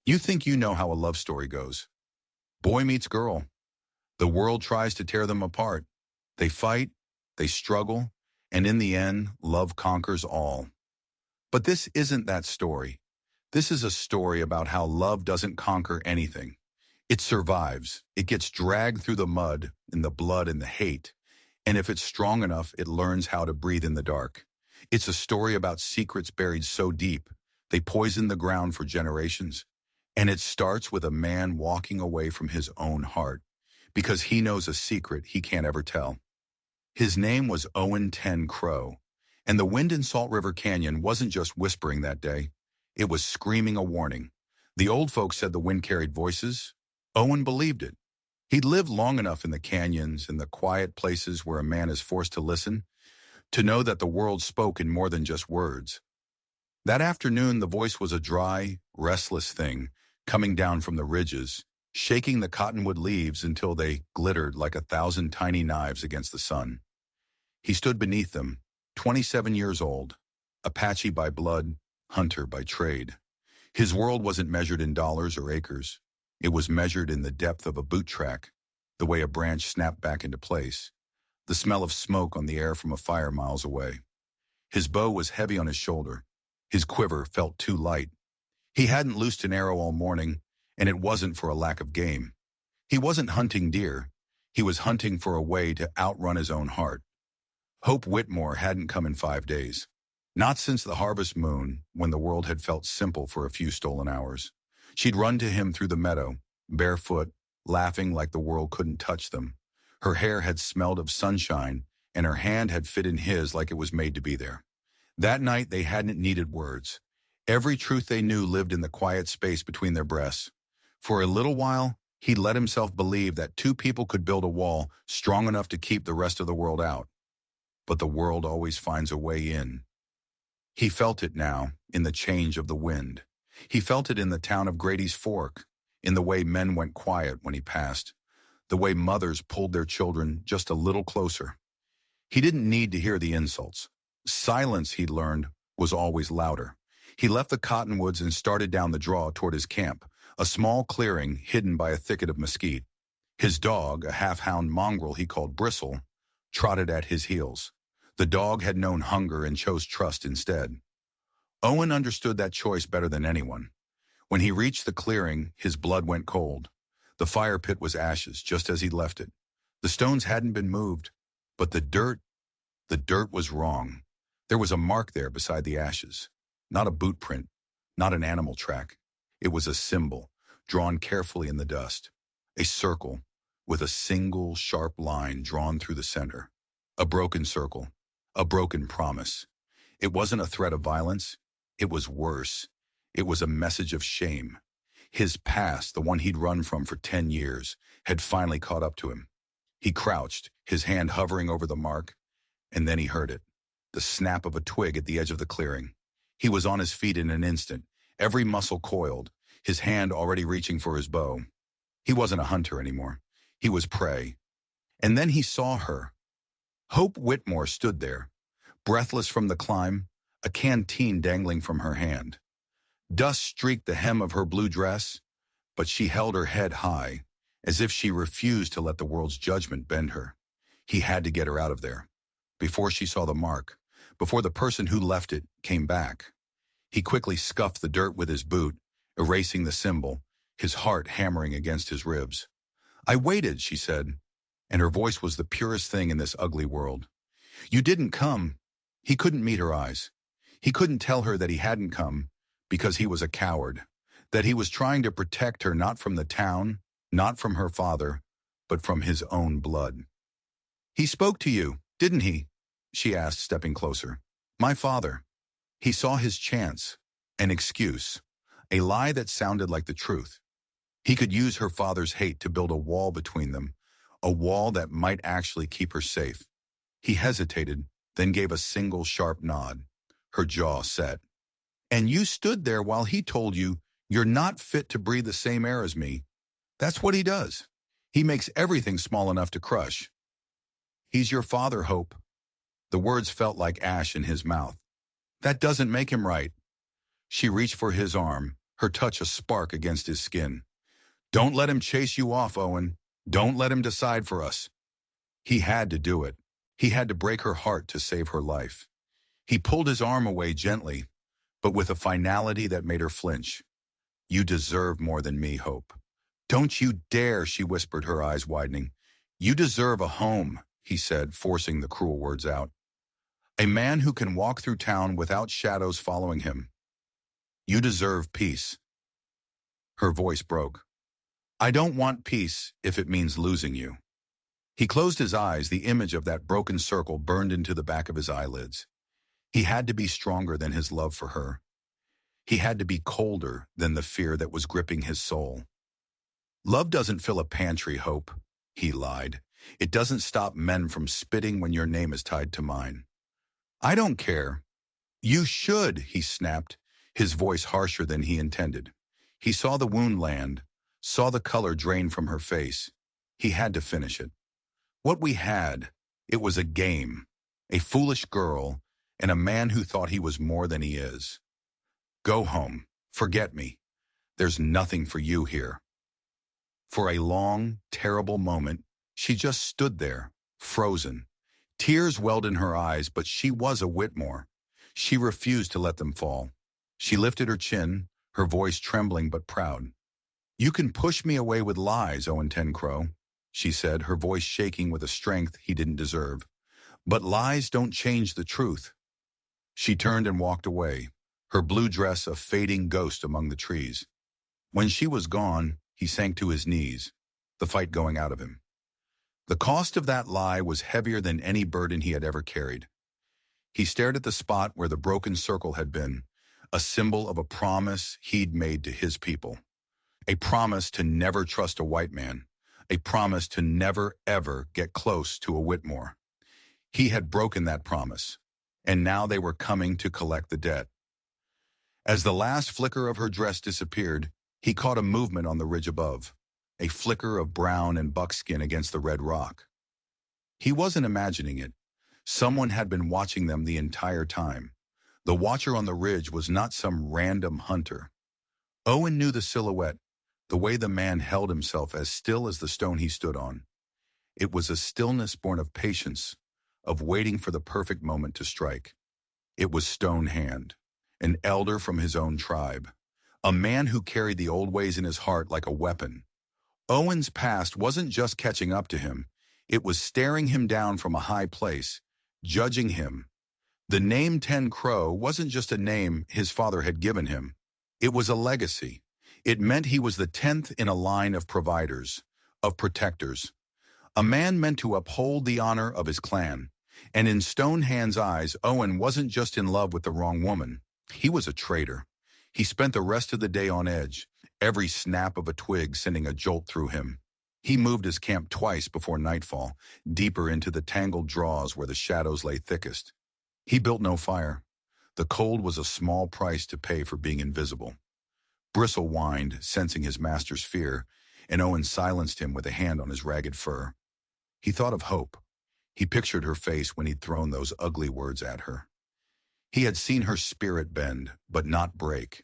You think you know how a love story goes. Boy meets girl. The world tries to tear them apart. They fight, they struggle, and in the end, love conquers all. But this isn't that story. This is a story about how love doesn't conquer anything. It survives. It gets dragged through the mud, in the blood, and the hate. And if it's strong enough, it learns how to breathe in the dark. It's a story about secrets buried so deep, they poison the ground for generations. And it starts with a man walking away from his own heart, because he knows a secret he can't ever tell. His name was Owen Ten Crow, and the wind in Salt River Canyon wasn't just whispering that day. It was screaming a warning. The old folks said the wind carried voices. Owen believed it. He'd lived long enough in the canyons and the quiet places where a man is forced to listen, to know that the world spoke in more than just words. That afternoon, the voice was a dry, restless thing, coming down from the ridges, shaking the cottonwood leaves until they glittered like 1,000 tiny knives against the sun. He stood beneath them, 27 years old, Apache by blood, hunter by trade. His world wasn't measured in dollars or acres. It was measured in the depth of a boot track, the way a branch snapped back into place, the smell of smoke on the air from a fire miles away. His bow was heavy on his shoulder. His quiver felt too light. He hadn't loosed an arrow all morning, and it wasn't for a lack of game. He wasn't hunting deer. He was hunting for a way to outrun his own heart. Hope Whitmore hadn't come in 5 days. Not since the harvest moon, when the world had felt simple for a few stolen hours. She'd run to him through the meadow, barefoot, laughing like the world couldn't touch them. Her hair had smelled of sunshine, and her hand had fit in his like it was made to be there. That night they hadn't needed words. Every truth they knew lived in the quiet space between their breasts. For a little while, he let himself believe that two people could build a wall strong enough to keep the rest of the world out. But the world always finds a way in. He felt it now, in the change of the wind. He felt it in the town of Grady's Fork, in the way men went quiet when he passed, the way mothers pulled their children just a little closer. He didn't need to hear the insults. Silence, he'd learned, was always louder. He left the cottonwoods and started down the draw toward his camp, a small clearing hidden by a thicket of mesquite. His dog, a half-hound mongrel he called Bristle, trotted at his heels. The dog had known hunger and chose trust instead. Owen understood that choice better than anyone. When he reached the clearing, his blood went cold. The fire pit was ashes, just as he'd left it. The stones hadn't been moved, but the dirt was wrong. There was a mark there beside the ashes. Not a boot print, not an animal track. It was a symbol, drawn carefully in the dust. A circle, with a single sharp line drawn through the center. A broken circle, a broken promise. It wasn't a threat of violence. It was worse. It was a message of shame. His past, the one he'd run from for 10 years, had finally caught up to him. He crouched, his hand hovering over the mark, and then he heard it. The snap of a twig at the edge of the clearing. He was on his feet in an instant, every muscle coiled, his hand already reaching for his bow. He wasn't a hunter anymore. He was prey. And then he saw her. Hope Whitmore stood there, breathless from the climb, a canteen dangling from her hand. Dust streaked the hem of her blue dress, but she held her head high, as if she refused to let the world's judgment bend her. He had to get her out of there, before she saw the mark, before the person who left it came back. He quickly scuffed the dirt with his boot, erasing the symbol, his heart hammering against his ribs. "I waited," she said, and her voice was the purest thing in this ugly world. "You didn't come." He couldn't meet her eyes. He couldn't tell her that he hadn't come because he was a coward, that he was trying to protect her not from the town, not from her father, but from his own blood. "He spoke to you, didn't he?" she asked, stepping closer. "My father." He saw his chance, an excuse, a lie that sounded like the truth. He could use her father's hate to build a wall between them, a wall that might actually keep her safe. He hesitated, then gave a single sharp nod. Her jaw set. "And you stood there while he told you you're not fit to breathe the same air as me. That's what he does. He makes everything small enough to crush. He's your father, Hope." The words felt like ash in his mouth. "That doesn't make him right." She reached for his arm, her touch a spark against his skin. Don't let him chase you off, Owen. Don't let him decide for us. He had to do it. He had to break her heart to save her life. He pulled his arm away gently, but with a finality that made her flinch. You deserve more than me, Hope. Don't you dare, she whispered, her eyes widening. You deserve a home, he said, forcing the cruel words out. A man who can walk through town without shadows following him. You deserve peace. Her voice broke. I don't want peace if it means losing you. He closed his eyes, the image of that broken circle burned into the back of his eyelids. He had to be stronger than his love for her. He had to be colder than the fear that was gripping his soul. Love doesn't fill a pantry, Hope, he lied. It doesn't stop men from spitting when your name is tied to mine. I don't care. You should, he snapped, his voice harsher than he intended. He saw the wound land, saw the color drain from her face. He had to finish it. What we had, it was a game, a foolish girl, and a man who thought he was more than he is. Go home. Forget me. There's nothing for you here. For a long, terrible moment, she just stood there, frozen. Tears welled in her eyes, but she was a Whitmore. She refused to let them fall. She lifted her chin, her voice trembling but proud. You can push me away with lies, Owen Ten Crow, she said, her voice shaking with a strength he didn't deserve. But lies don't change the truth. She turned and walked away, her blue dress a fading ghost among the trees. When she was gone, he sank to his knees, the fight going out of him. The cost of that lie was heavier than any burden he had ever carried. He stared at the spot where the broken circle had been, a symbol of a promise he'd made to his people. A promise to never trust a white man. A promise to never, ever get close to a Whitmore. He had broken that promise, and now they were coming to collect the debt. As the last flicker of her dress disappeared, he caught a movement on the ridge above, a flicker of brown and buckskin against the red rock. He wasn't imagining it. Someone had been watching them the entire time. The watcher on the ridge was not some random hunter. Owen knew the silhouette, the way the man held himself as still as the stone he stood on. It was a stillness born of patience, of waiting for the perfect moment to strike. It was Stone Hand, an elder from his own tribe, a man who carried the old ways in his heart like a weapon. Owen's past wasn't just catching up to him, it was staring him down from a high place, judging him. The name Ten Crow wasn't just a name his father had given him. It was a legacy. It meant he was the 10th in a line of providers, of protectors. A man meant to uphold the honor of his clan. And in Stonehand's eyes, Owen wasn't just in love with the wrong woman. He was a traitor. He spent the rest of the day on edge, every snap of a twig sending a jolt through him. He moved his camp twice before nightfall, deeper into the tangled draws where the shadows lay thickest. He built no fire. The cold was a small price to pay for being invisible. Bristle whined, sensing his master's fear, and Owen silenced him with a hand on his ragged fur. He thought of Hope. He pictured her face when he'd thrown those ugly words at her. He had seen her spirit bend, but not break.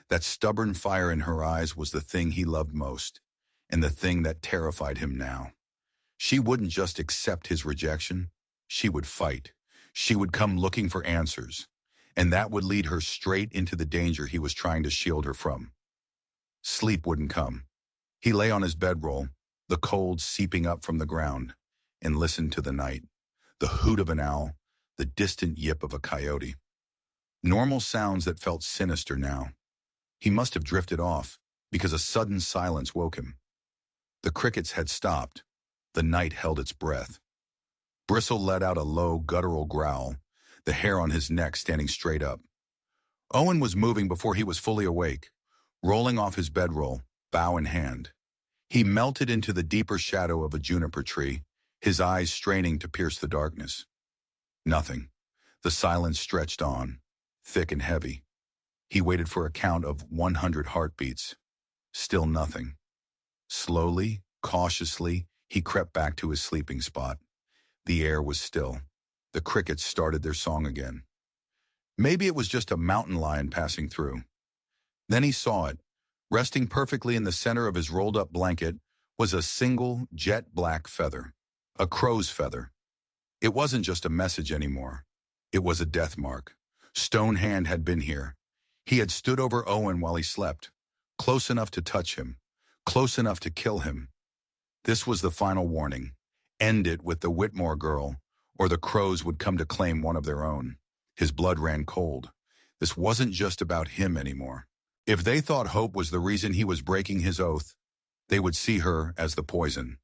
That stubborn fire in her eyes was the thing he loved most, and the thing that terrified him now. She wouldn't just accept his rejection. She would fight. She would come looking for answers, and that would lead her straight into the danger he was trying to shield her from. Sleep wouldn't come. He lay on his bedroll, the cold seeping up from the ground, and listened to the night, the hoot of an owl, the distant yip of a coyote. Normal sounds that felt sinister now. He must have drifted off, because a sudden silence woke him. The crickets had stopped. The night held its breath. Bristle let out a low, guttural growl, the hair on his neck standing straight up. Owen was moving before he was fully awake, rolling off his bedroll, bough in hand. He melted into the deeper shadow of a juniper tree, his eyes straining to pierce the darkness. Nothing. The silence stretched on, thick and heavy. He waited for a count of 100 heartbeats. Still nothing. Slowly, cautiously, he crept back to his sleeping spot. The air was still. The crickets started their song again. Maybe it was just a mountain lion passing through. Then he saw it. Resting perfectly in the center of his rolled-up blanket was a single jet-black feather. A crow's feather. It wasn't just a message anymore. It was a death mark. Stonehand had been here. He had stood over Owen while he slept, close enough to touch him, close enough to kill him. This was the final warning. End it with the Whitmore girl, or the crows would come to claim one of their own. His blood ran cold. This wasn't just about him anymore. If they thought Hope was the reason he was breaking his oath, they would see her as the poison.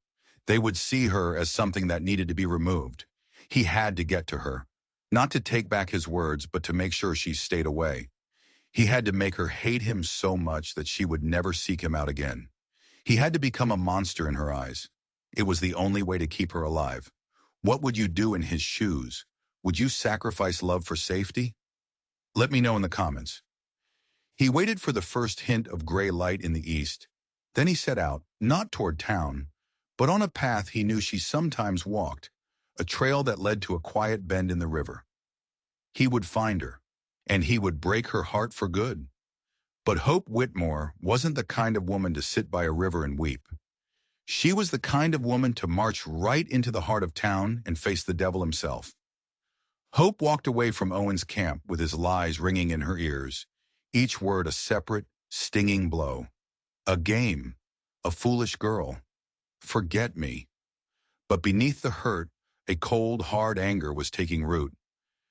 They would see her as something that needed to be removed. He had to get to her. Not to take back his words, but to make sure she stayed away. He had to make her hate him so much that she would never seek him out again. He had to become a monster in her eyes. It was the only way to keep her alive. What would you do in his shoes? Would you sacrifice love for safety? Let me know in the comments. He waited for the first hint of gray light in the east. Then he set out, not toward town, but on a path he knew she sometimes walked, a trail that led to a quiet bend in the river. He would find her, and he would break her heart for good. But Hope Whitmore wasn't the kind of woman to sit by a river and weep. She was the kind of woman to march right into the heart of town and face the devil himself. Hope walked away from Owen's camp with his lies ringing in her ears, each word a separate, stinging blow. A game, a foolish girl, forget me. But beneath the hurt, a cold, hard anger was taking root.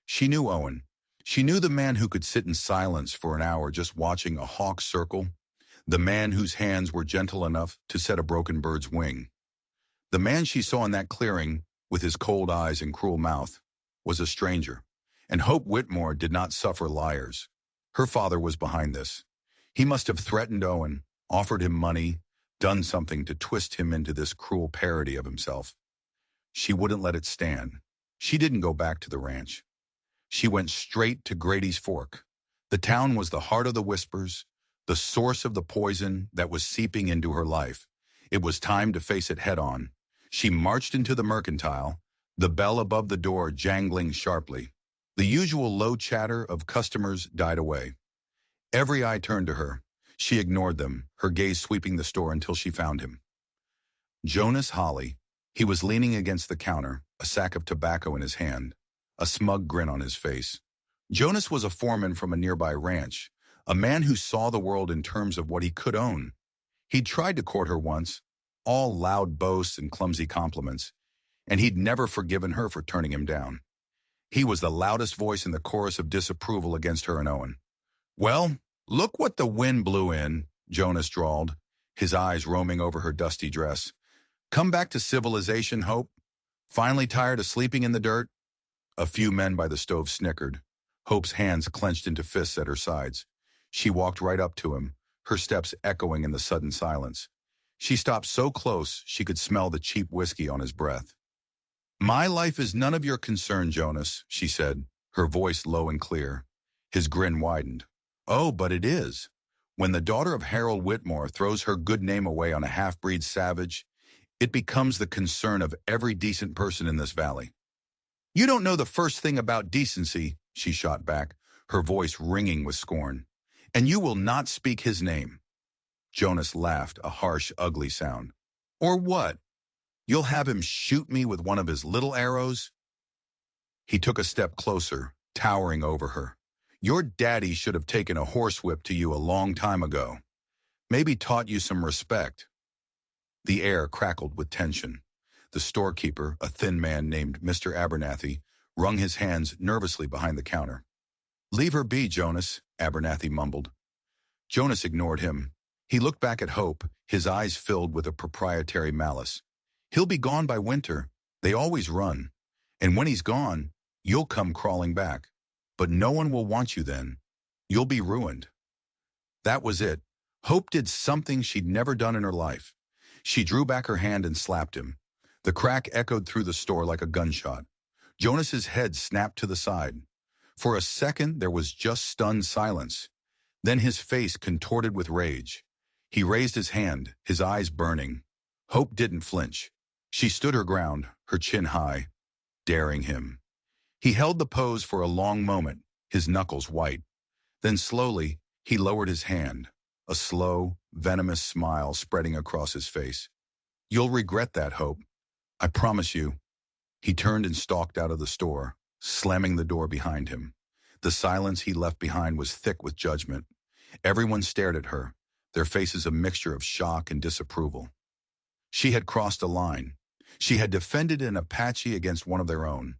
She knew Owen. She knew the man who could sit in silence for an hour just watching a hawk circle, the man whose hands were gentle enough to set a broken bird's wing. The man she saw in that clearing, with his cold eyes and cruel mouth, was a stranger. And Hope Whitmore did not suffer liars. Her father was behind this. He must have threatened Owen, offered him money, done something to twist him into this cruel parody of himself. She wouldn't let it stand. She didn't go back to the ranch. She went straight to Grady's Fork. The town was the heart of the whispers, the source of the poison that was seeping into her life. It was time to face it head on. She marched into the mercantile, the bell above the door jangling sharply. The usual low chatter of customers died away. Every eye turned to her. She ignored them, her gaze sweeping the store until she found him. Jonas Hawley. He was leaning against the counter, a sack of tobacco in his hand, a smug grin on his face. Jonas was a foreman from a nearby ranch, a man who saw the world in terms of what he could own. He'd tried to court her once, all loud boasts and clumsy compliments, and he'd never forgiven her for turning him down. He was the loudest voice in the chorus of disapproval against her and Owen. "Well, look what the wind blew in," Jonas drawled, his eyes roaming over her dusty dress. "Come back to civilization, Hope? Finally tired of sleeping in the dirt?" A few men by the stove snickered. Hope's hands clenched into fists at her sides. She walked right up to him, her steps echoing in the sudden silence. She stopped so close she could smell the cheap whiskey on his breath. "My life is none of your concern, Jonas," she said, her voice low and clear. His grin widened. "Oh, but it is. When the daughter of Harold Whitmore throws her good name away on a half-breed savage, it becomes the concern of every decent person in this valley." "You don't know the first thing about decency," she shot back, her voice ringing with scorn. "And you will not speak his name." Jonas laughed, a harsh, ugly sound. "Or what? You'll have him shoot me with one of his little arrows?" He took a step closer, towering over her. "Your daddy should have taken a horsewhip to you a long time ago. Maybe taught you some respect." The air crackled with tension. The storekeeper, a thin man named Mr. Abernathy, wrung his hands nervously behind the counter. "Leave her be, Jonas," Abernathy mumbled. Jonas ignored him. He looked back at Hope, his eyes filled with a proprietary malice. "He'll be gone by winter. They always run. And when he's gone, you'll come crawling back. But no one will want you then. You'll be ruined." That was it. Hope did something she'd never done in her life. She drew back her hand and slapped him. The crack echoed through the store like a gunshot. Jonas's head snapped to the side. For a second, there was just stunned silence. Then his face contorted with rage. He raised his hand, his eyes burning. Hope didn't flinch. She stood her ground, her chin high, daring him. He held the pose for a long moment, his knuckles white. Then slowly, He lowered his hand, a slow, venomous smile spreading across his face. You'll regret that, Hope. I promise you. He turned and stalked out of the store, slamming the door behind him. The silence he left behind was thick with judgment. Everyone stared at her, their faces a mixture of shock and disapproval. She had crossed a line. She had defended an Apache against one of their own.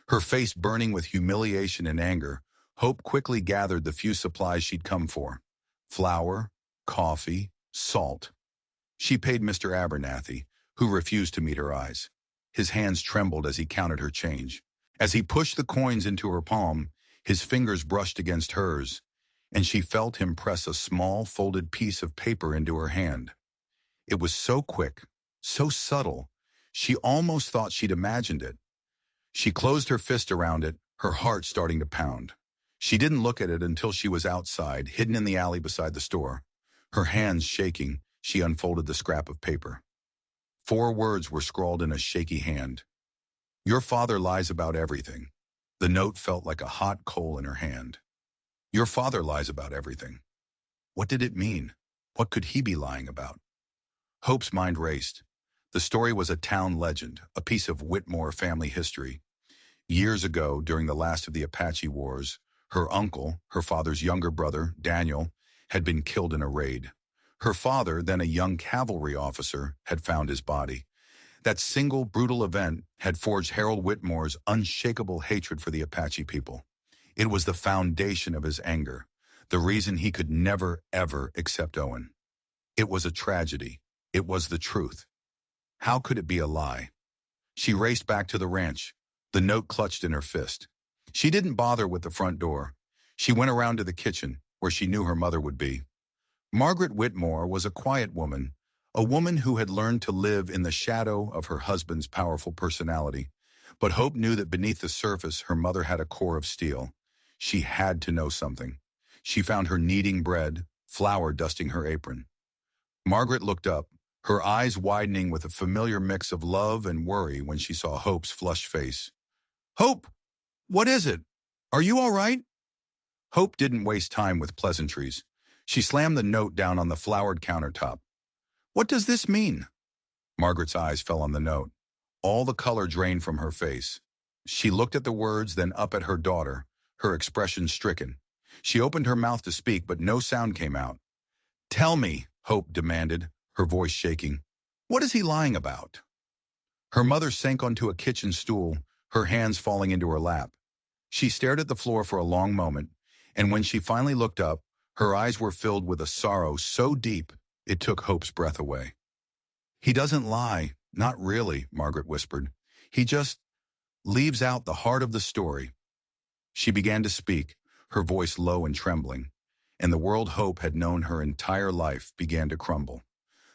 Her face burning with humiliation and anger, Hope quickly gathered the few supplies she'd come for. Flour, coffee, salt. She paid Mr. Abernathy, who refused to meet her eyes. His hands trembled as he counted her change. As he pushed the coins into her palm, his fingers brushed against hers, and she felt him press a small, folded piece of paper into her hand. It was so quick, so subtle, she almost thought she'd imagined it. She closed her fist around it, her heart starting to pound. She didn't look at it until she was outside, hidden in the alley beside the store. Her hands shaking, she unfolded the scrap of paper. 4 words were scrawled in a shaky hand. Your father lies about everything. The note felt like a hot coal in her hand. Your father lies about everything. What did it mean? What could he be lying about? Hope's mind raced. The story was a town legend, a piece of Whitmore family history. Years ago, during the last of the Apache Wars, her uncle, her father's younger brother, Daniel, had been killed in a raid. Her father, then a young cavalry officer, had found his body. That single brutal event had forged Harold Whitmore's unshakable hatred for the Apache people. It was the foundation of his anger, the reason he could never, ever accept Owen. It was a tragedy. It was the truth. How could it be a lie? She raced back to the ranch, the note clutched in her fist. She didn't bother with the front door. She went around to the kitchen, where she knew her mother would be. Margaret Whitmore was a quiet woman, a woman who had learned to live in the shadow of her husband's powerful personality. But Hope knew that beneath the surface her mother had a core of steel. She had to know something. She found her kneading bread, flour dusting her apron. Margaret looked up, her eyes widening with a familiar mix of love and worry when she saw Hope's flushed face. Hope! What is it? Are you all right? Hope didn't waste time with pleasantries. She slammed the note down on the floured countertop. What does this mean? Margaret's eyes fell on the note. All the color drained from her face. She looked at the words, then up at her daughter, her expression stricken. She opened her mouth to speak, but no sound came out. Tell me, Hope demanded, her voice shaking. What is he lying about? Her mother sank onto a kitchen stool, her hands falling into her lap. She stared at the floor for a long moment, and when she finally looked up, her eyes were filled with a sorrow so deep it took Hope's breath away. He doesn't lie, not really, Margaret whispered. He just leaves out the heart of the story. She began to speak, her voice low and trembling, and the world Hope had known her entire life began to crumble.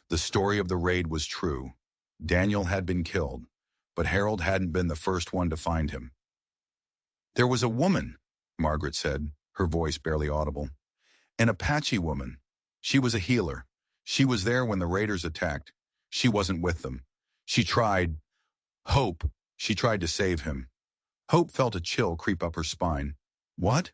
The story of the raid was true. Daniel had been killed, but Harold hadn't been the first one to find him. There was a woman, Margaret said, her voice barely audible. An Apache woman. She was a healer. She was there when the raiders attacked. She wasn't with them. She tried. Hope. She tried to save him. Hope felt a chill creep up her spine. What?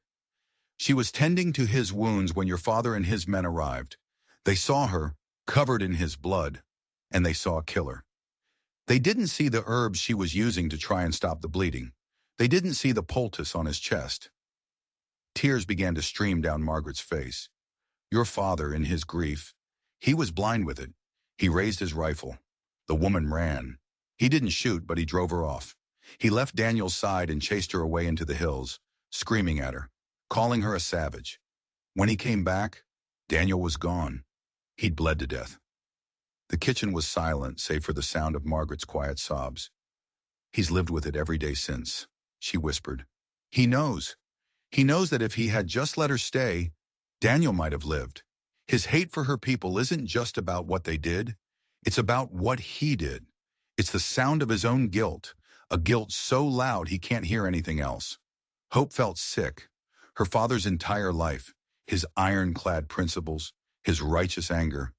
She was tending to his wounds when your father and his men arrived. They saw her, covered in his blood, and they saw a killer. They didn't see the herbs she was using to try and stop the bleeding. They didn't see the poultice on his chest. Tears began to stream down Margaret's face. Your father, in his grief, he was blind with it. He raised his rifle. The woman ran. He didn't shoot, but he drove her off. He left Daniel's side and chased her away into the hills, screaming at her, calling her a savage. When he came back, Daniel was gone. He'd bled to death. The kitchen was silent, save for the sound of Margaret's quiet sobs. He's lived with it every day since, she whispered. He knows. He knows that if he had just let her stay, Daniel might have lived. His hate for her people isn't just about what they did. It's about what he did. It's the sound of his own guilt, a guilt so loud he can't hear anything else. Hope felt sick. Her father's entire life, his ironclad principles, his righteous anger,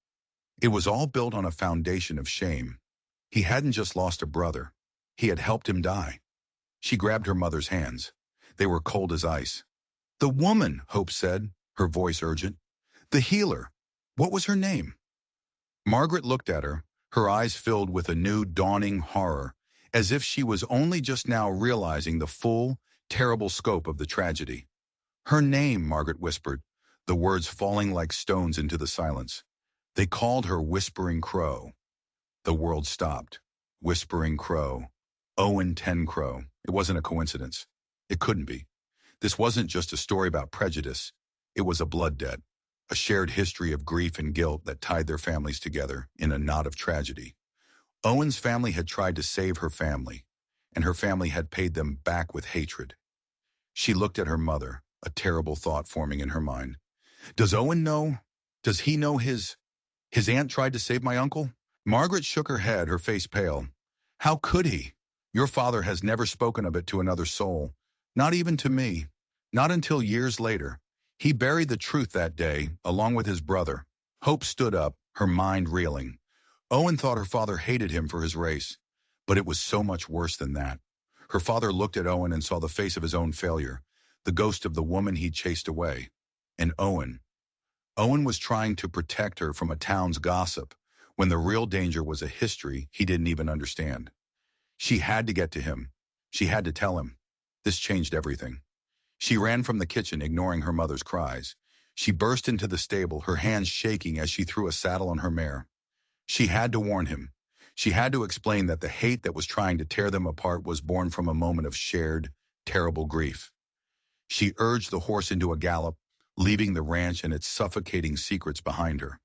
it was all built on a foundation of shame. He hadn't just lost a brother. He had helped him die. She grabbed her mother's hands. They were cold as ice. The woman, Hope said, her voice urgent. The healer. What was her name? Margaret looked at her, her eyes filled with a new dawning horror, as if she was only just now realizing the full, terrible scope of the tragedy. Her name, Margaret whispered, the words falling like stones into the silence. They called her Whispering Crow. The world stopped. Whispering Crow. Owen Ten Crow. It wasn't a coincidence. It couldn't be. This wasn't just a story about prejudice. It was a blood debt, a shared history of grief and guilt that tied their families together in a knot of tragedy. Owen's family had tried to save her family, and her family had paid them back with hatred. She looked at her mother, a terrible thought forming in her mind. Does Owen know? Does he know his aunt tried to save my uncle? Margaret shook her head, her face pale. How could he? Your father has never spoken of it to another soul, not even to me, not until years later. He buried the truth that day, along with his brother. Hope stood up, her mind reeling. Owen thought her father hated him for his race, but it was so much worse than that. Her father looked at Owen and saw the face of his own failure, the ghost of the woman he'd chased away. And Owen was trying to protect her from a town's gossip, when the real danger was a history he didn't even understand. She had to get to him. She had to tell him. This changed everything. She ran from the kitchen, ignoring her mother's cries. She burst into the stable, her hands shaking as she threw a saddle on her mare. She had to warn him. She had to explain that the hate that was trying to tear them apart was born from a moment of shared, terrible grief. She urged the horse into a gallop, leaving the ranch and its suffocating secrets behind her.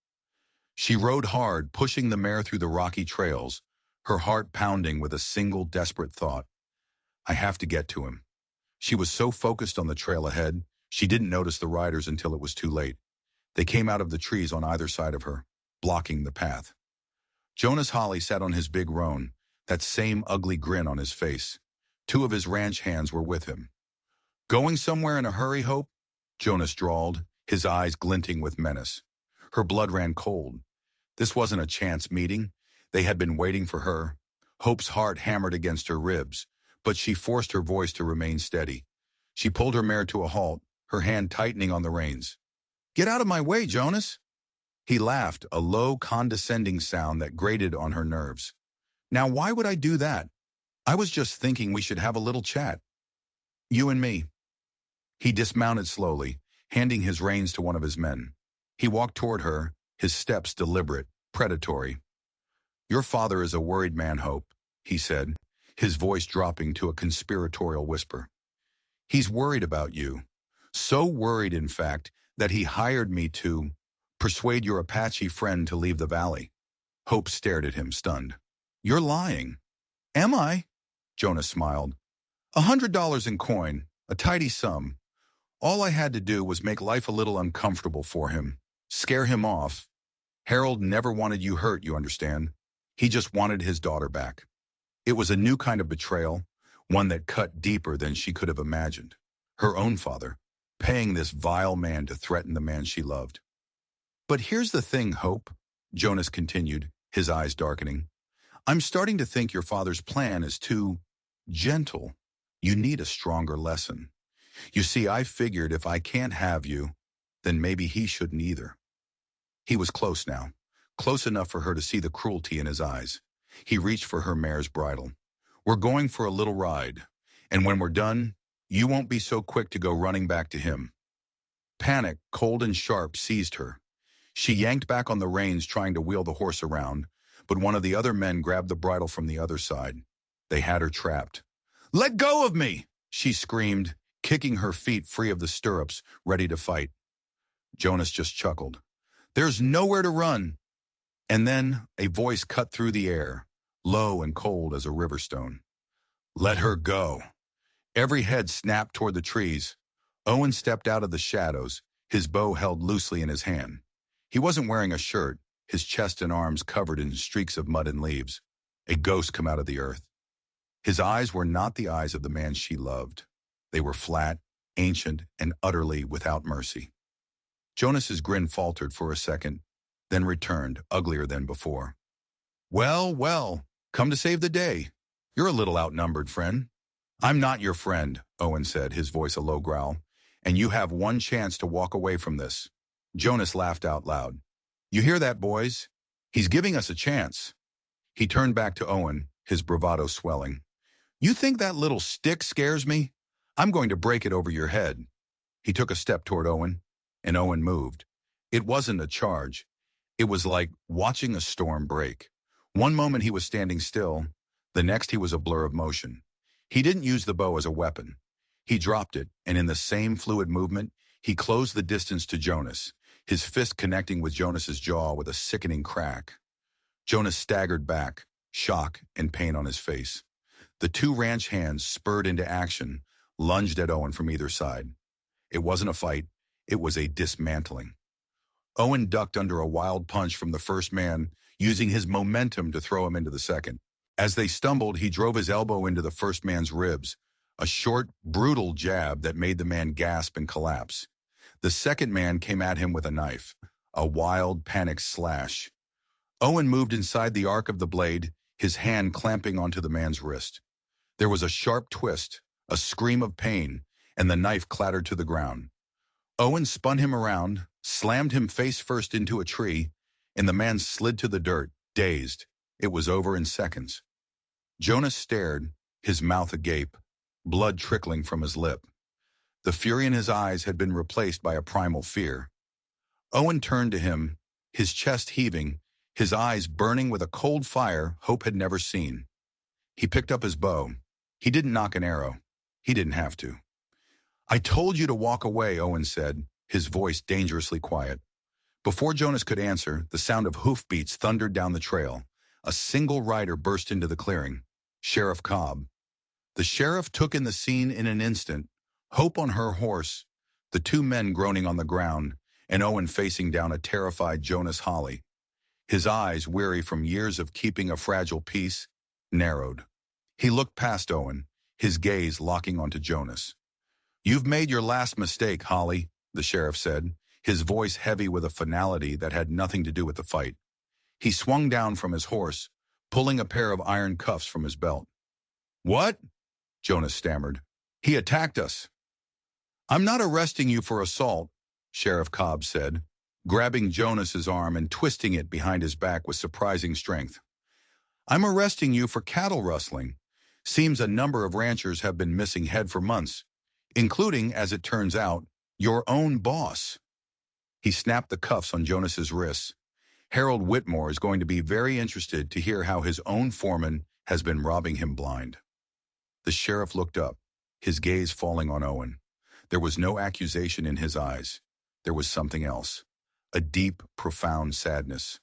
She rode hard, pushing the mare through the rocky trails, her heart pounding with a single desperate thought. I have to get to him. She was so focused on the trail ahead, she didn't notice the riders until it was too late. They came out of the trees on either side of her, blocking the path. Jonas Hawley sat on his big roan, that same ugly grin on his face. Two of his ranch hands were with him. Going somewhere in a hurry, Hope? Jonas drawled, his eyes glinting with menace. Her blood ran cold. This wasn't a chance meeting. They had been waiting for her. Hope's heart hammered against her ribs, but she forced her voice to remain steady. She pulled her mare to a halt, her hand tightening on the reins. Get out of my way, Jonas! He laughed, a low, condescending sound that grated on her nerves. Now, why would I do that? I was just thinking we should have a little chat. You and me. He dismounted slowly, handing his reins to one of his men. He walked toward her, his steps deliberate, predatory. Your father is a worried man, Hope, he said, his voice dropping to a conspiratorial whisper. He's worried about you. So worried, in fact, that he hired me to persuade your Apache friend to leave the valley. Hope stared at him, stunned. You're lying. Am I? Jonas smiled. $100 in coin, a tidy sum. All I had to do was make life a little uncomfortable for him, scare him off. Harold never wanted you hurt, you understand. He just wanted his daughter back. It was a new kind of betrayal, one that cut deeper than she could have imagined. Her own father, paying this vile man to threaten the man she loved. But here's the thing, Hope, Jonas continued, his eyes darkening. I'm starting to think your father's plan is too gentle. You need a stronger lesson. You see, I figured if I can't have you, then maybe he shouldn't either. He was close now, close enough for her to see the cruelty in his eyes. He reached for her mare's bridle. We're going for a little ride, and when we're done, you won't be so quick to go running back to him. Panic, cold and sharp, seized her. She yanked back on the reins, trying to wheel the horse around, but one of the other men grabbed the bridle from the other side. They had her trapped. Let go of me, she screamed, kicking her feet free of the stirrups, ready to fight. Jonas just chuckled. There's nowhere to run. And then a voice cut through the air, low and cold as a river stone. Let her go. Every head snapped toward the trees. Owen stepped out of the shadows, his bow held loosely in his hand. He wasn't wearing a shirt, his chest and arms covered in streaks of mud and leaves. A ghost come out of the earth. His eyes were not the eyes of the man she loved. They were flat, ancient, and utterly without mercy. Jonas's grin faltered for a second, then returned, uglier than before. Well, well, come to save the day. You're a little outnumbered, friend. I'm not your friend, Owen said, his voice a low growl, and you have one chance to walk away from this. Jonas laughed out loud. You hear that, boys? He's giving us a chance. He turned back to Owen, his bravado swelling. You think that little stick scares me? I'm going to break it over your head. He took a step toward Owen, and Owen moved. It wasn't a charge. It was like watching a storm break. One moment he was standing still, the next he was a blur of motion. He didn't use the bow as a weapon. He dropped it, and in the same fluid movement, he closed the distance to Jonas, his fist connecting with Jonas's jaw with a sickening crack. Jonas staggered back, shock and pain on his face. The two ranch hands spurred into action, lunged at Owen from either side. It wasn't a fight, it was a dismantling. Owen ducked under a wild punch from the first man, using his momentum to throw him into the second. As they stumbled, he drove his elbow into the first man's ribs, a short, brutal jab that made the man gasp and collapse. The second man came at him with a knife, a wild, panicked slash. Owen moved inside the arc of the blade, his hand clamping onto the man's wrist. There was a sharp twist, a scream of pain, and the knife clattered to the ground. Owen spun him around, slammed him face first into a tree, and the man slid to the dirt, dazed. It was over in seconds. Jonas stared, his mouth agape, blood trickling from his lip. The fury in his eyes had been replaced by a primal fear. Owen turned to him, his chest heaving, his eyes burning with a cold fire Hope had never seen. He picked up his bow. He didn't knock an arrow. He didn't have to. I told you to walk away, Owen said, his voice dangerously quiet. Before Jonas could answer, the sound of hoofbeats thundered down the trail. A single rider burst into the clearing. Sheriff Cobb. The sheriff took in the scene in an instant, Hope on her horse, the two men groaning on the ground, and Owen facing down a terrified Jonas Hawley. His eyes, weary from years of keeping a fragile peace, narrowed. He looked past Owen, his gaze locking onto Jonas. You've made your last mistake, Hawley, the sheriff said, his voice heavy with a finality that had nothing to do with the fight. He swung down from his horse, pulling a pair of iron cuffs from his belt. What? Jonas stammered. He attacked us. I'm not arresting you for assault, Sheriff Cobb said, grabbing Jonas's arm and twisting it behind his back with surprising strength. I'm arresting you for cattle rustling. Seems a number of ranchers have been missing head for months, including, as it turns out, your own boss. He snapped the cuffs on Jonas's wrists. Harold Whitmore is going to be very interested to hear how his own foreman has been robbing him blind. The sheriff looked up, his gaze falling on Owen. There was no accusation in his eyes. There was something else, a deep, profound sadness.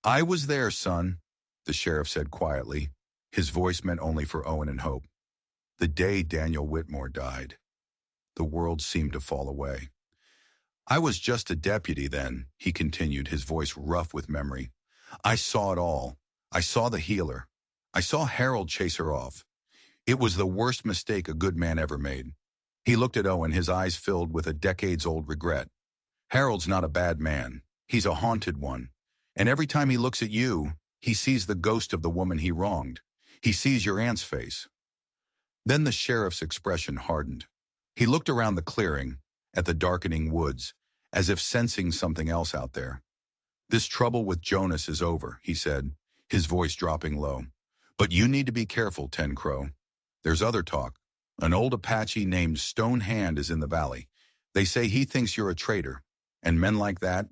I was there, son, the sheriff said quietly. His voice meant only for Owen and Hope. The day Daniel Whitmore died. The world seemed to fall away. I was just a deputy then, he continued, his voice rough with memory. I saw it all. I saw the healer. I saw Harold chase her off. It was the worst mistake a good man ever made. He looked at Owen, his eyes filled with a decades-old regret. Harold's not a bad man. He's a haunted one. And every time he looks at you, he sees the ghost of the woman he wronged. He sees your aunt's face. Then the sheriff's expression hardened. He looked around the clearing, at the darkening woods, as if sensing something else out there. This trouble with Jonas is over, he said, his voice dropping low. But you need to be careful, Ten Crow. There's other talk. An old Apache named Stone Hand is in the valley. They say he thinks you're a traitor, and men like that,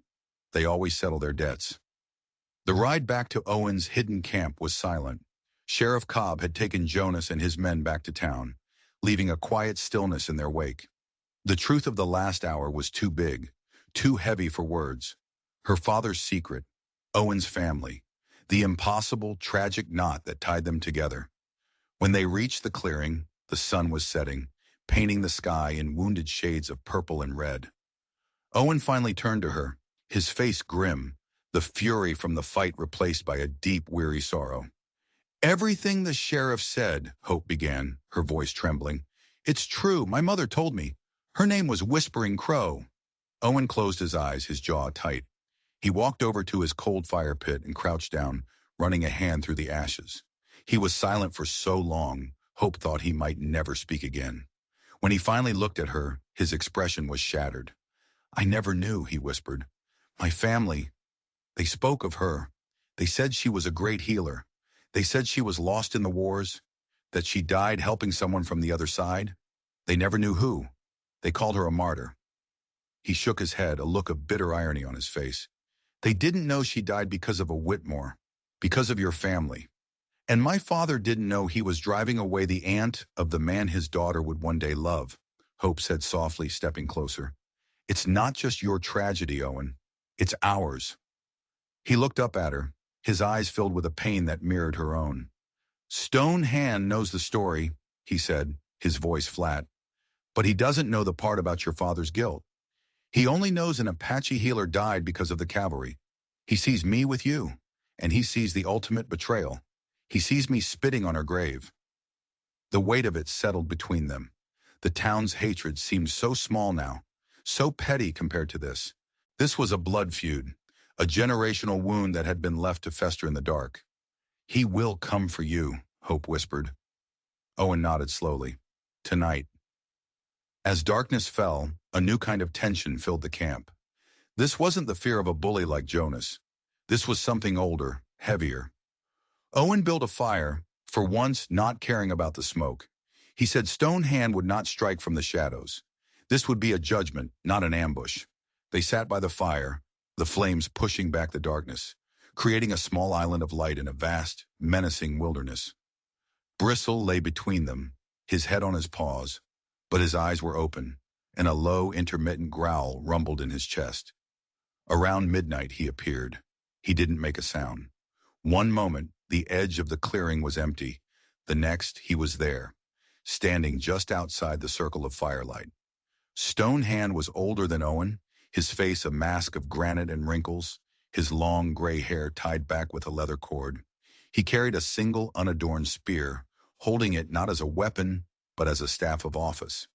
they always settle their debts. The ride back to Owen's hidden camp was silent. Sheriff Cobb had taken Jonas and his men back to town, leaving a quiet stillness in their wake. The truth of the last hour was too big, too heavy for words. Her father's secret, Owen's family, the impossible, tragic knot that tied them together. When they reached the clearing, the sun was setting, painting the sky in wounded shades of purple and red. Owen finally turned to her, his face grim, the fury from the fight replaced by a deep, weary sorrow. Everything the sheriff said, Hope began, her voice trembling. It's true, my mother told me. Her name was Whispering Crow. Owen closed his eyes, his jaw tight. He walked over to his cold fire pit and crouched down, running a hand through the ashes. He was silent for so long, Hope thought he might never speak again. When he finally looked at her, his expression was shattered. I never knew, he whispered. My family, they spoke of her. They said she was a great healer. They said she was lost in the wars, that she died helping someone from the other side. They never knew who. They called her a martyr. He shook his head, a look of bitter irony on his face. They didn't know she died because of a Whitmore, because of your family. And my father didn't know he was driving away the aunt of the man his daughter would one day love, Hope said softly, stepping closer. It's not just your tragedy, Owen. It's ours. He looked up at her, his eyes filled with a pain that mirrored her own. Stone Hand knows the story, he said, his voice flat. But he doesn't know the part about your father's guilt. He only knows an Apache healer died because of the cavalry. He sees me with you, and he sees the ultimate betrayal. He sees me spitting on her grave. The weight of it settled between them. The town's hatred seemed so small now, so petty compared to this. This was a blood feud, a generational wound that had been left to fester in the dark. He will come for you, Hope whispered. Owen nodded slowly. Tonight. As darkness fell, a new kind of tension filled the camp. This wasn't the fear of a bully like Jonas. This was something older, heavier. Owen built a fire, for once not caring about the smoke. He said Stone Hand would not strike from the shadows. This would be a judgment, not an ambush. They sat by the fire, the flames pushing back the darkness, creating a small island of light in a vast, menacing wilderness. Bristle lay between them, his head on his paws, but his eyes were open, and a low, intermittent growl rumbled in his chest. Around midnight he appeared. He didn't make a sound. One moment, the edge of the clearing was empty. The next, he was there, standing just outside the circle of firelight. Stone Hand was older than Owen, his face a mask of granite and wrinkles, his long gray hair tied back with a leather cord. He carried a single unadorned spear, holding it not as a weapon, but as a staff of office.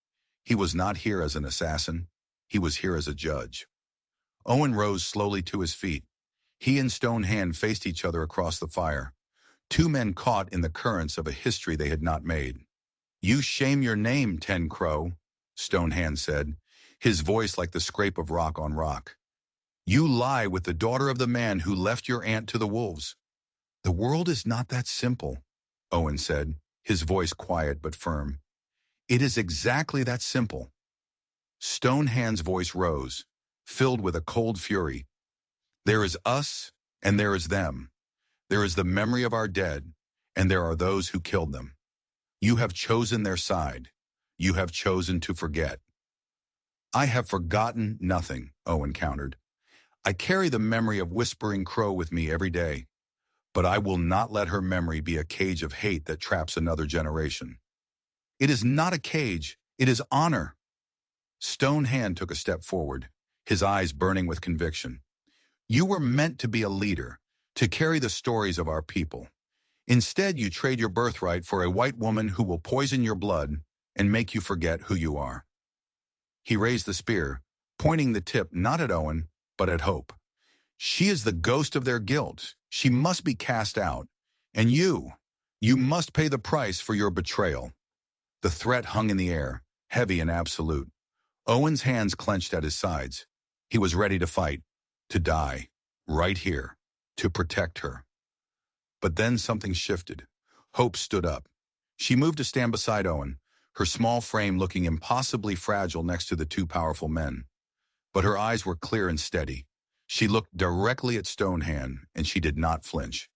He was not here as an assassin. He was here as a judge. Owen rose slowly to his feet. He and Stone Hand faced each other across the fire, two men caught in the currents of a history they had not made. You shame your name, Ten Crow, Stone Hand said, his voice like the scrape of rock on rock. You lie with the daughter of the man who left your aunt to the wolves. The world is not that simple, Owen said, his voice quiet but firm. It is exactly that simple. Stone Hand's voice rose, filled with a cold fury. There is us, and there is them. There is the memory of our dead, and there are those who killed them. You have chosen their side. You have chosen to forget. I have forgotten nothing, Owen countered. I carry the memory of Whispering Crow with me every day, but I will not let her memory be a cage of hate that traps another generation. It is not a cage, it is honor. Stone Hand took a step forward, his eyes burning with conviction. You were meant to be a leader, to carry the stories of our people. Instead, you trade your birthright for a white woman who will poison your blood and make you forget who you are. He raised the spear, pointing the tip not at Owen, but at Hope. She is the ghost of their guilt. She must be cast out. And you must pay the price for your betrayal. The threat hung in the air, heavy and absolute. Owen's hands clenched at his sides. He was ready to fight, to die, right here, to protect her. But then something shifted. Hope stood up. She moved to stand beside Owen, her small frame looking impossibly fragile next to the two powerful men. But her eyes were clear and steady. She looked directly at Stone Hand, and she did not flinch.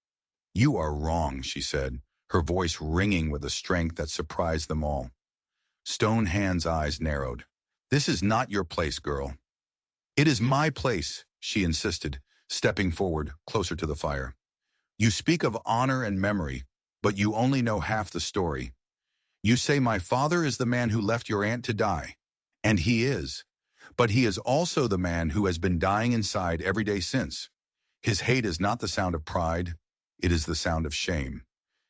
You are wrong, she said, her voice ringing with a strength that surprised them all. Stone Hand's eyes narrowed. This is not your place, girl. It is my place, she insisted, stepping forward, closer to the fire. You speak of honor and memory, but you only know half the story. You say my father is the man who left your aunt to die. And he is. But he is also the man who has been dying inside every day since. His hate is not the sound of pride. It is the sound of shame.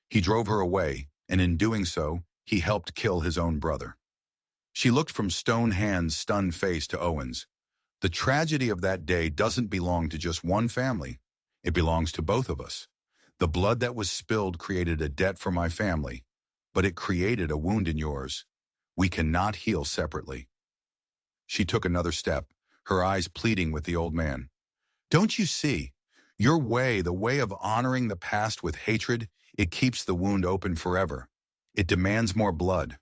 He drove her away, and in doing so, he helped kill his own brother. She looked from Stone Hand's stunned face to Owen's. The tragedy of that day doesn't belong to just one family. It belongs to both of us. The blood that was spilled created a debt for my family, but it created a wound in yours. We cannot heal separately. She took another step, her eyes pleading with the old man. Don't you see? Your way, the way of honoring the past with hatred, it keeps the wound open forever. It demands more blood.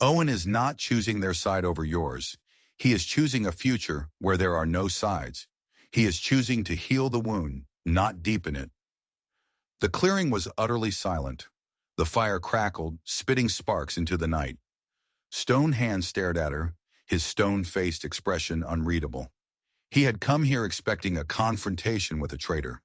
Owen is not choosing their side over yours. He is choosing a future where there are no sides. He is choosing to heal the wound, not deepen it. The clearing was utterly silent. The fire crackled, spitting sparks into the night. Stone Hand stared at her, his stone-faced expression unreadable. He had come here expecting a confrontation with a traitor.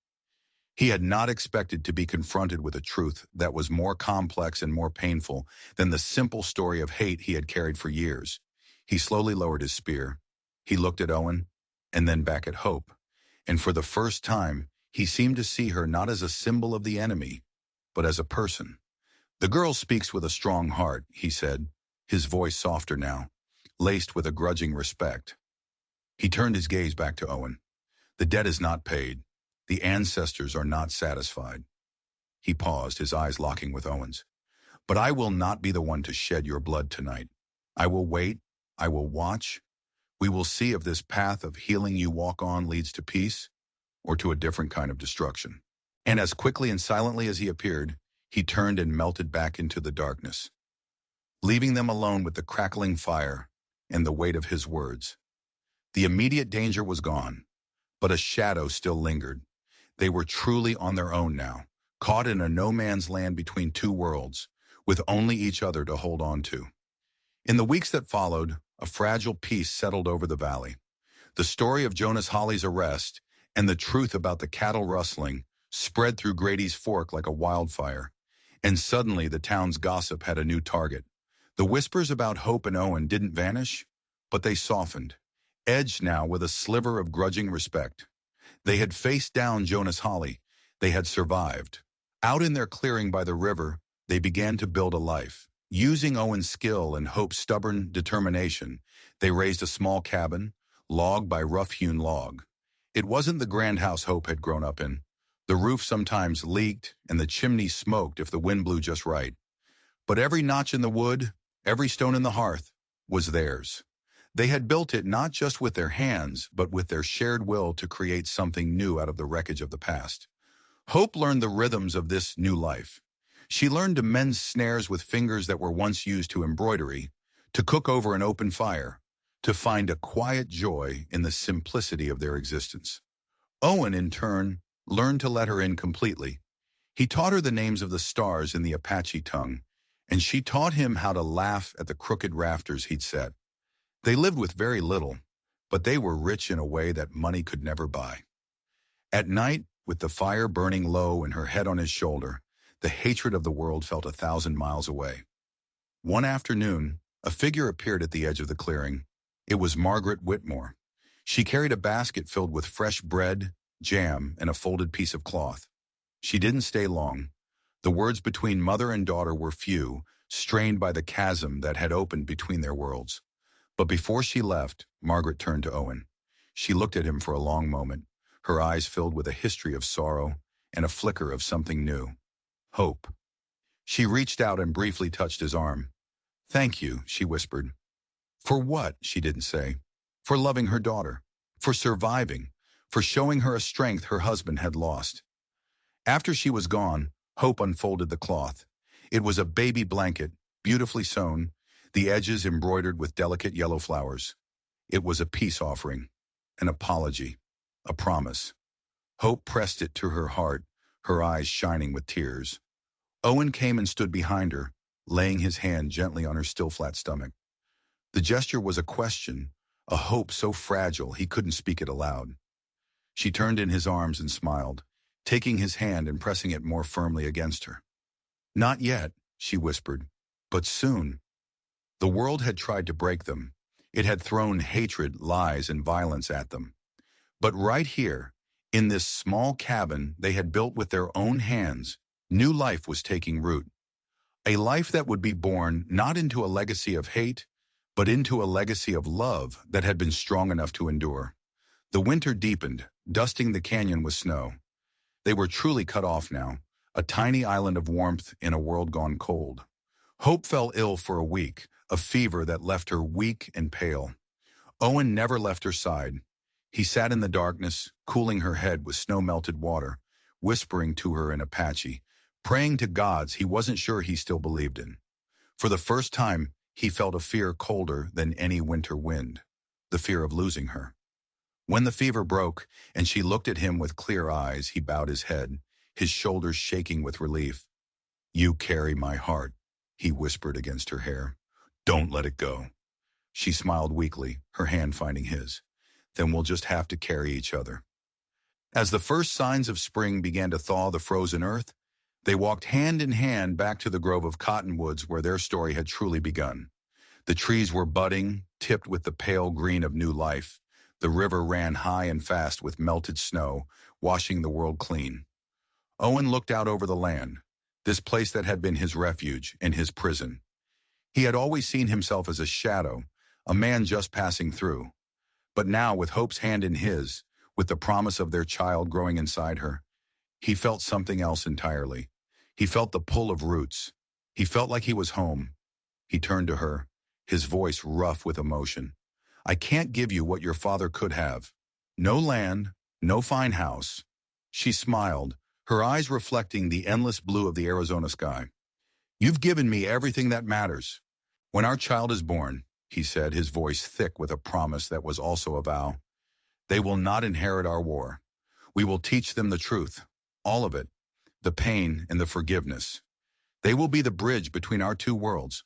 He had not expected to be confronted with a truth that was more complex and more painful than the simple story of hate he had carried for years. He slowly lowered his spear. He looked at Owen, and then back at Hope. And for the first time, he seemed to see her not as a symbol of the enemy, but as a person. The girl speaks with a strong heart, he said, his voice softer now, laced with a grudging respect. He turned his gaze back to Owen. The debt is not paid. The ancestors are not satisfied. He paused, his eyes locking with Owen's. But I will not be the one to shed your blood tonight. I will wait. I will watch. We will see if this path of healing you walk on leads to peace or to a different kind of destruction. And as quickly and silently as he appeared, he turned and melted back into the darkness, leaving them alone with the crackling fire and the weight of his words. The immediate danger was gone, but a shadow still lingered. They were truly on their own now, caught in a no-man's land between two worlds, with only each other to hold on to. In the weeks that followed, a fragile peace settled over the valley. The story of Jonas Hawley's arrest and the truth about the cattle rustling spread through Grady's Fork like a wildfire. And suddenly the town's gossip had a new target. The whispers about Hope and Owen didn't vanish, but they softened, edged now with a sliver of grudging respect. They had faced down Jonas Hawley. They had survived. Out in their clearing by the river, they began to build a life. Using Owen's skill and Hope's stubborn determination, they raised a small cabin, log by rough-hewn log. It wasn't the grand house Hope had grown up in. The roof sometimes leaked, and the chimney smoked if the wind blew just right. But every notch in the wood, every stone in the hearth, was theirs. They had built it not just with their hands, but with their shared will to create something new out of the wreckage of the past. Hope learned the rhythms of this new life. She learned to mend snares with fingers that were once used to embroidery, to cook over an open fire, to find a quiet joy in the simplicity of their existence. Owen, in turn, learned to let her in completely. He taught her the names of the stars in the Apache tongue, and she taught him how to laugh at the crooked rafters he'd set. They lived with very little, but they were rich in a way that money could never buy. At night, with the fire burning low and her head on his shoulder, the hatred of the world felt 1,000 miles away. One afternoon, a figure appeared at the edge of the clearing. It was Margaret Whitmore. She carried a basket filled with fresh bread, jam, and a folded piece of cloth. She didn't stay long. The words between mother and daughter were few, strained by the chasm that had opened between their worlds. But before she left, Margaret turned to Owen. She looked at him for a long moment, her eyes filled with a history of sorrow and a flicker of something new. Hope. She reached out and briefly touched his arm. Thank you, she whispered. For what, she didn't say. For loving her daughter. For surviving. For showing her a strength her husband had lost. After she was gone, Hope unfolded the cloth. It was a baby blanket, beautifully sewn, the edges embroidered with delicate yellow flowers. It was a peace offering, an apology, a promise. Hope pressed it to her heart, her eyes shining with tears. Owen came and stood behind her, laying his hand gently on her still flat stomach. The gesture was a question, a hope so fragile he couldn't speak it aloud. She turned in his arms and smiled, taking his hand and pressing it more firmly against her. Not yet, she whispered, but soon. The world had tried to break them. It had thrown hatred, lies, and violence at them. But right here, in this small cabin they had built with their own hands, new life was taking root. A life that would be born not into a legacy of hate, but into a legacy of love that had been strong enough to endure. The winter deepened, dusting the canyon with snow. They were truly cut off now, a tiny island of warmth in a world gone cold. Hope fell ill for a week, a fever that left her weak and pale. Owen never left her side. He sat in the darkness, cooling her head with snow-melted water, whispering to her in Apache, praying to gods he wasn't sure he still believed in. For the first time, he felt a fear colder than any winter wind, the fear of losing her. When the fever broke and she looked at him with clear eyes, he bowed his head, his shoulders shaking with relief. "You carry my heart," he whispered against her hair. "Don't let it go." She smiled weakly, her hand finding his. "Then we'll just have to carry each other." As the first signs of spring began to thaw the frozen earth, they walked hand in hand back to the grove of cottonwoods where their story had truly begun. The trees were budding, tipped with the pale green of new life. The river ran high and fast with melted snow, washing the world clean. Owen looked out over the land, this place that had been his refuge and his prison. He had always seen himself as a shadow, a man just passing through. But now, with Hope's hand in his, with the promise of their child growing inside her, he felt something else entirely. He felt the pull of roots. He felt like he was home. He turned to her, his voice rough with emotion. "I can't give you what your father could have. No land, no fine house." She smiled, her eyes reflecting the endless blue of the Arizona sky. "You've given me everything that matters. When our child is born," he said, his voice thick with a promise that was also a vow, "they will not inherit our war. We will teach them the truth, all of it, the pain and the forgiveness. They will be the bridge between our two worlds."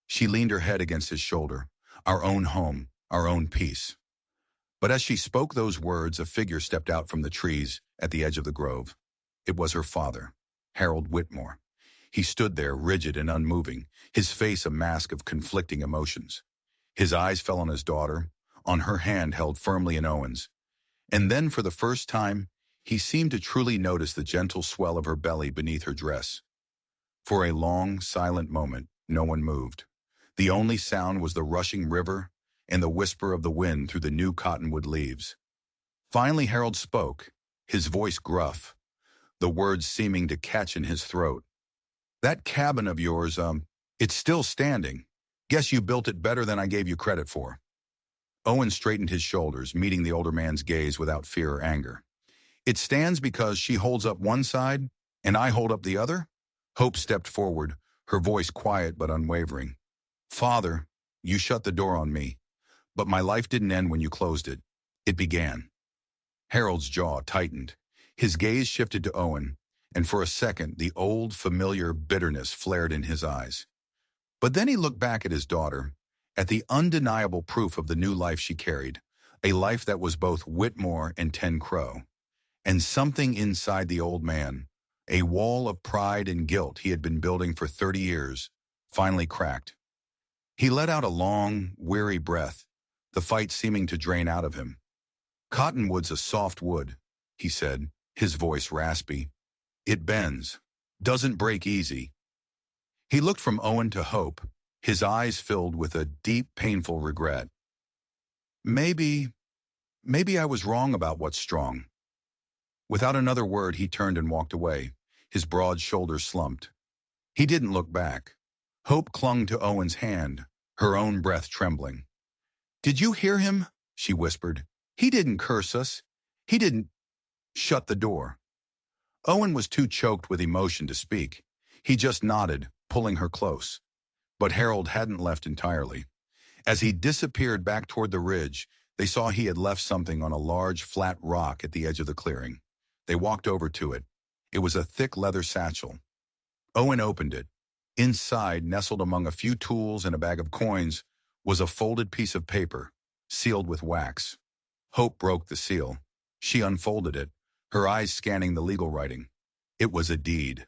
She leaned her head against his shoulder. "Our own home, our own peace." But as she spoke those words, a figure stepped out from the trees at the edge of the grove. It was her father, Harold Whitmore. He stood there, rigid and unmoving, his face a mask of conflicting emotions. His eyes fell on his daughter, on her hand held firmly in Owen's. And then, for the first time, he seemed to truly notice the gentle swell of her belly beneath her dress. For a long, silent moment, no one moved. The only sound was the rushing river and the whisper of the wind through the new cottonwood leaves. Finally, Harold spoke, his voice gruff, the words seeming to catch in his throat. "That cabin of yours, it's still standing. Guess you built it better than I gave you credit for." Owen straightened his shoulders, meeting the older man's gaze without fear or anger. "It stands because she holds up one side and I hold up the other?" Hope stepped forward, her voice quiet but unwavering. "Father, you shut the door on me, but my life didn't end when you closed it. It began." Harold's jaw tightened. His gaze shifted to Owen, and for a second the old, familiar bitterness flared in his eyes. But then he looked back at his daughter, at the undeniable proof of the new life she carried, a life that was both Whitmore and Ten Crow. And something inside the old man, a wall of pride and guilt he had been building for 30 years, finally cracked. He let out a long, weary breath, the fight seeming to drain out of him. "Cottonwood's a soft wood," he said, his voice raspy. "It bends, doesn't break easy." He looked from Owen to Hope, his eyes filled with a deep, painful regret. Maybe, maybe I was wrong about what's strong." Without another word, he turned and walked away, his broad shoulders slumped. He didn't look back. Hope clung to Owen's hand, her own breath trembling. "Did you hear him?" she whispered. "He didn't curse us. He didn't—" "Shut the door." Owen was too choked with emotion to speak. He just nodded, pulling her close. But Harold hadn't left entirely. As he disappeared back toward the ridge, they saw he had left something on a large, flat rock at the edge of the clearing. They walked over to it. It was a thick leather satchel. Owen opened it. Inside, nestled among a few tools and a bag of coins, was a folded piece of paper, sealed with wax. Hope broke the seal. She unfolded it, her eyes scanning the legal writing. It was a deed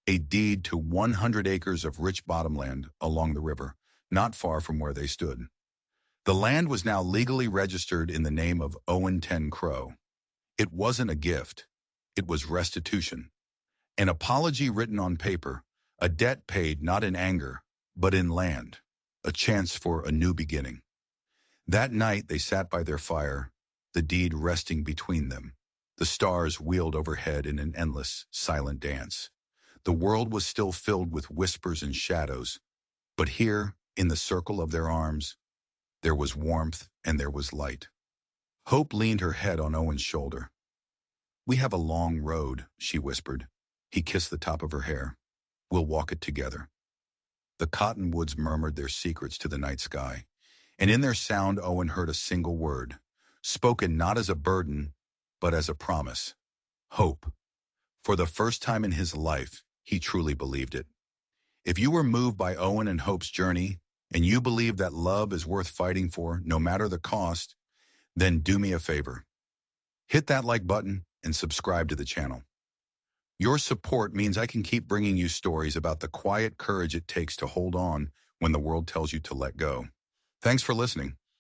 to 100 acres of rich bottomland along the river, not far from where they stood. The land was now legally registered in the name of Owen Ten Crow. It wasn't a gift. It was restitution. An apology written on paper, a debt paid not in anger, but in land, a chance for a new beginning. That night they sat by their fire, the deed resting between them. The stars wheeled overhead in an endless, silent dance. The world was still filled with whispers and shadows, but here, in the circle of their arms, There was warmth and there was light. Hope leaned her head on Owen's shoulder. "We have a long road," she whispered. He kissed the top of her hair. "We'll walk it together." The cottonwoods murmured their secrets to the night sky, and in their sound Owen heard a single word, spoken not as a burden, but as a promise. Hope. For the first time in his life, he truly believed it. If you were moved by Owen and Hope's journey, and you believe that love is worth fighting for, no matter the cost, then do me a favor. Hit that like button and subscribe to the channel. Your support means I can keep bringing you stories about the quiet courage it takes to hold on when the world tells you to let go. Thanks for listening.